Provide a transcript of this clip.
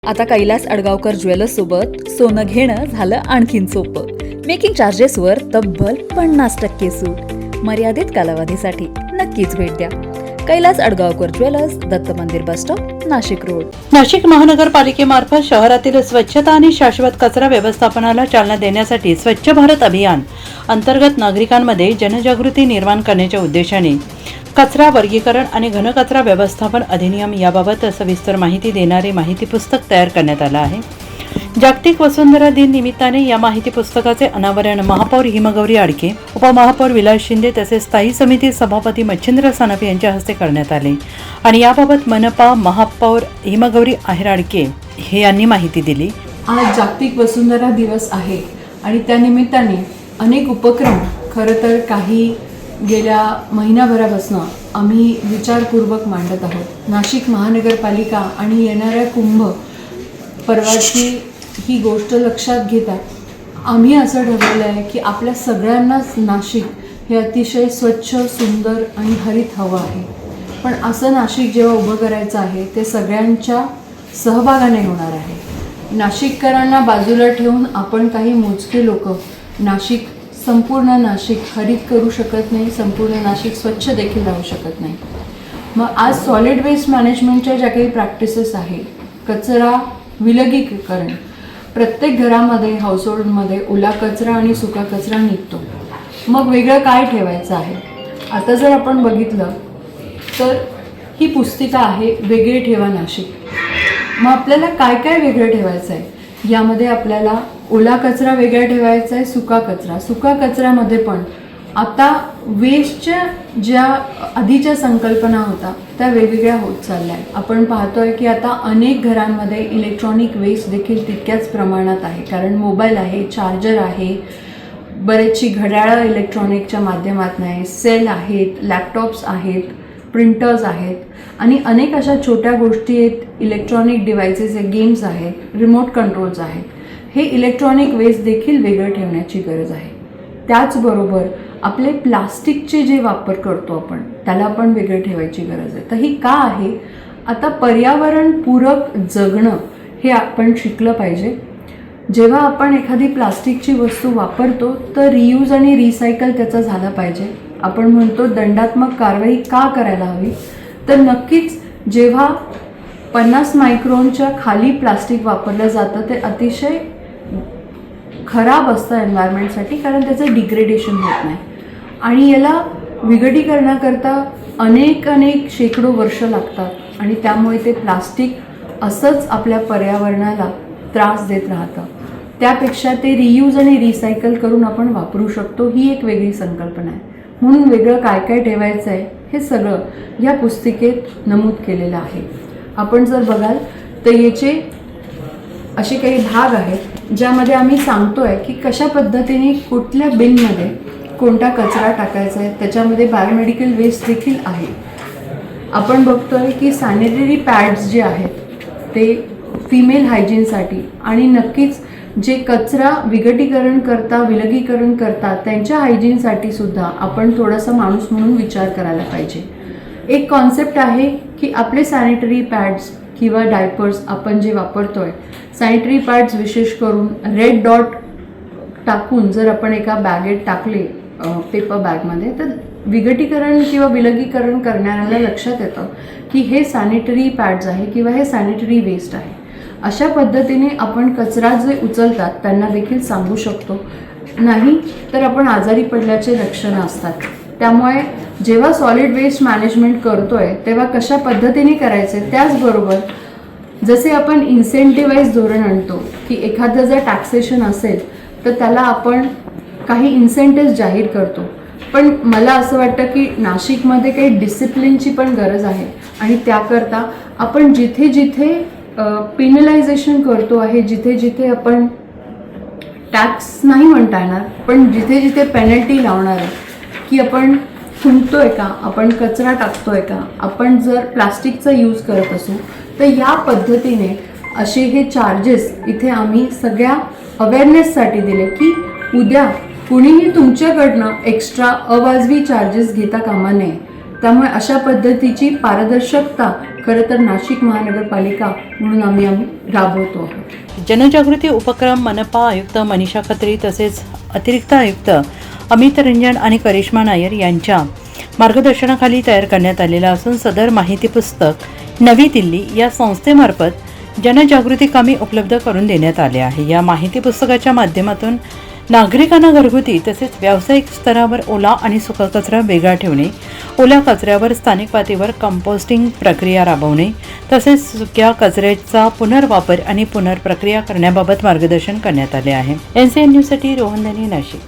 आता कैलास अडगावकर ज्वेलर्स सोबत सोनं घेणं झालं आणखीन सोपं. मेकिंग चार्जेसवर तब्बल 50% सूट. मर्यादित कालावधीसाठी नक्कीच भेट द्या. Kailas अडगावकर jewellers, Datta Mandir bus stop, Nashik road. Nashik महानगरपालिकेमार्फत शहरातील स्वच्छता आणि शाश्वत कचरा व्यवस्थापनाला चालना देण्यासाठी स्वच्छ भारत अभियान अंतर्गत नागरिकांमध्ये जनजागृती निर्माण करण्याच्या उद्देशाने कचरा वर्गीकरण आणि घनकचरा व्यवस्थापन अधिनियम याबाबत सविस्तर माहिती देणारे माहिती पुस्तक तयार करण्यात आलं आहे. जागतिक वसुंधरा दिन निमित्ताने या माहिती पुस्तकाचे अनावरण महापौर हिमगौरी आडके, उपमहापौर विलास शिंदे तसेच स्थायी समिती सभापती मच्छिंद्र सानप यांच्या हस्ते करण्यात आले आणि याबाबत मनपा महापौर हिमगौरी आडके यांनी माहिती दिली. आज जागतिक वसुंधरा दिवस आहे आणि त्या निमित्ताने अनेक उपक्रम खरं तर काही गेल्या महिनाभरापासून आम्ही विचारपूर्वक मांडत आहोत. नाशिक महानगरपालिका आणि येणाऱ्या कुंभ पर्वाची ही गोष्ट लक्षात घेता आम्ही असं ठरवलं आहे की आपल्या सगळ्यांनाच नाशिक हे अतिशय स्वच्छ, सुंदर आणि हरित हवं आहे. पण असं नाशिक जेव्हा उभं करायचं आहे ते सगळ्यांच्या सहभागाने होणार आहे. नाशिककरांना बाजूला ठेवून आपण काही मोजके लोक संपूर्ण नाशिक हरित करू शकत नाही, संपूर्ण नाशिक स्वच्छ देखील राहू शकत नाही. मग आज सॉलिड वेस्ट मॅनेजमेंटच्या ज्या काही प्रॅक्टिसेस आहे, कचरा विलगीकरण, प्रत्येक घरामध्ये हाऊसहोल्डमध्ये ओला कचरा आणि सुका कचरा निघतो. मग वेगळं काय ठेवायचं आहे? आता जर आपण बघितलं तर ही पुस्तिका आहे वेगळे ठेवा नाशिक. मग आपल्याला काय काय वेगळं ठेवायचं आहे? यामध्ये आपल्याला ओला कचरा वेगळा ठेवायचा आहे, सुका कचऱ्यामध्ये पण आता वेस्टच्या ज्या आधीच्या संकल्पना होता त्या वेगवेगळ्या होत चालल्या आहेत. आपण पाहतोय की आता अनेक घरांमध्ये इलेक्ट्रॉनिक वेस्ट देखील तितक्याच प्रमाणात आहे. कारण मोबाईल आहे, चार्जर आहे, बरेचशी घड्याळं इलेक्ट्रॉनिकच्या माध्यमातून आहे, सेल आहेत, लॅपटॉप्स आहेत, प्रिंटर्स आहेत आणि अनेक अशा छोट्या गोष्टी आहेत, इलेक्ट्रॉनिक डिव्हायसेस आहेत, गेम्स आहेत, रिमोट कंट्रोल्स आहेत. हे इलेक्ट्रॉनिक वेस्ट देखील वेगळं ठेवण्याची गरज आहे. त्याचबरोबर आपले प्लास्टिकचे जे वापर करतो आपण त्याला पण वेगळं ठेवायची गरज आहे. तर ही का आहे? आता पर्यावरणपूरक जगणं हे आपण शिकलं पाहिजे. जेव्हा आपण एखादी प्लास्टिकची वस्तू वापरतो तर रियूज आणि रिसायकल त्याचा झाला पाहिजे. आपण म्हणतो दंडात्मक कारवाई का करायला हवी? तर नक्कीच जेव्हा 50 मायक्रॉनच्या खाली प्लास्टिक वापरलं जातं ते अतिशय खराब असतं एन्व्हायरमेंटसाठी, कारण त्याचं डिग्रेडेशन होत नाही आणि याला विघटीकरणाकरता अनेक शेकडो वर्ष लागतात आणि त्यामुळे ते प्लास्टिक असंच आपल्या पर्यावरणाला त्रास देत राहतं. त्यापेक्षा ते रियूज आणि रिसायकल करून आपण वापरू शकतो, ही एक वेगळी संकल्पना आहे. म्हणून वेगळं काय काय ठेवायचं आहे हे सगळं या पुस्तिकेत नमूद केलेलं आहे. आपण जर बघाल तर याचे असे काही भाग आहेत ज्यामध्ये आम्ही सांगतोय की कशा पद्धतीने कुठल्या बिनमध्ये कोणता कचरा टाकायचा आहे. त्याच्यामध्ये बायोमेडिकल वेस्ट देखील आहे. आपण बघतोय की सॅनिटरी पॅड्स जे आहेत ते फिमेल हायजीनसाठी आणि नक्कीच जे कचरा विलगीकरण करतात त्यांच्या हायजीनसाठी सुद्धा आपण थोडासा माणूस म्हणून विचार करायला पाहिजे. एक कॉन्सेप्ट आहे की आपले सॅनिटरी पॅड्स किंवा डायपर्स आपण जे वापरतोय, सॅनिटरी पॅड्स विशेष करून रेड डॉट टाकून जर आपण एका बॅगेत टाकले पेपर बॅगमध्ये तर विघटीकरण किंवा विलगीकरण करणाऱ्याला लक्षात येतं की हे सॅनिटरी पॅड्स आहे किंवा हे सॅनिटरी वेस्ट आहे. अशा पद्धतीने आपण कचरा जे उचलतात त्यांना देखील सांगू शकतो. नाही तर आपण आजारी पडल्याचे लक्षणं असतात. त्यामुळे जेव्हा सॉलिड वेस्ट मॅनेजमेंट करतोय तेव्हा कशा पद्धतीने करायचे, त्याचबरोबर जसे आपण इन्सेंटिव्हाइज धोरण आणतो की एखादं जर टॅक्सेशन असेल तर त्याला आपण काही इन्सेंटिव्ह जाहीर करतो. पण मला असं वाटतं की नाशिकमध्ये काही डिसिप्लिनची पण गरज आहे आणि त्याकरता आपण जिथे पेनलायझेशन करतो आहे, जिथे आपण टॅक्स नाही म्हणता येणार पण जिथे पेनल्टी लावणार आहे की आपण थुंकतोय का, आपण कचरा टाकतोय का, आपण जर प्लास्टिकचा यूज करत असू तर या पद्धतीने असे हे चार्जेस इथे आम्ही सगळ्या अवेअरनेससाठी दिले की उद्या कुणीही तुमच्याकडनं एक्स्ट्रा अवाजवी चार्जेस घेता कामा नये. त्यामुळे अशा पद्धतीची पारदर्शकता खरं तर नाशिक महानगरपालिका म्हणून आम्ही राबवतो आहोत. जनजागृती उपक्रम मनपा आयुक्त मनीषा खत्री तसेच अतिरिक्त आयुक्त अमित रंजन आणि करिश्मा नायर यांच्या मार्गदर्शनाखाली तयार करण्यात आलेला असून सदर माहिती पुस्तक नवी दिल्ली या संस्थेमार्फत जनजागृती कामी उपलब्ध करून देण्यात आले आहे. या माहिती पुस्तकाच्या माध्यमातून नागरिकांना घरगुती तसेच व्यावसायिक स्तरावर ओला आणि सुका कचरा वेगळा ठेवणे, ओल्या कचऱ्यावर स्थानिक पातळीवर कंपोस्टिंग प्रक्रिया राबवणे तसेच सुक्या कचऱ्याचा पुनर्वापर आणि पुनर्प्रक्रिया करण्याबाबत मार्गदर्शन करण्यात आले आहे. NCN न्यूजसाठी रोहन धनी, नाशिक.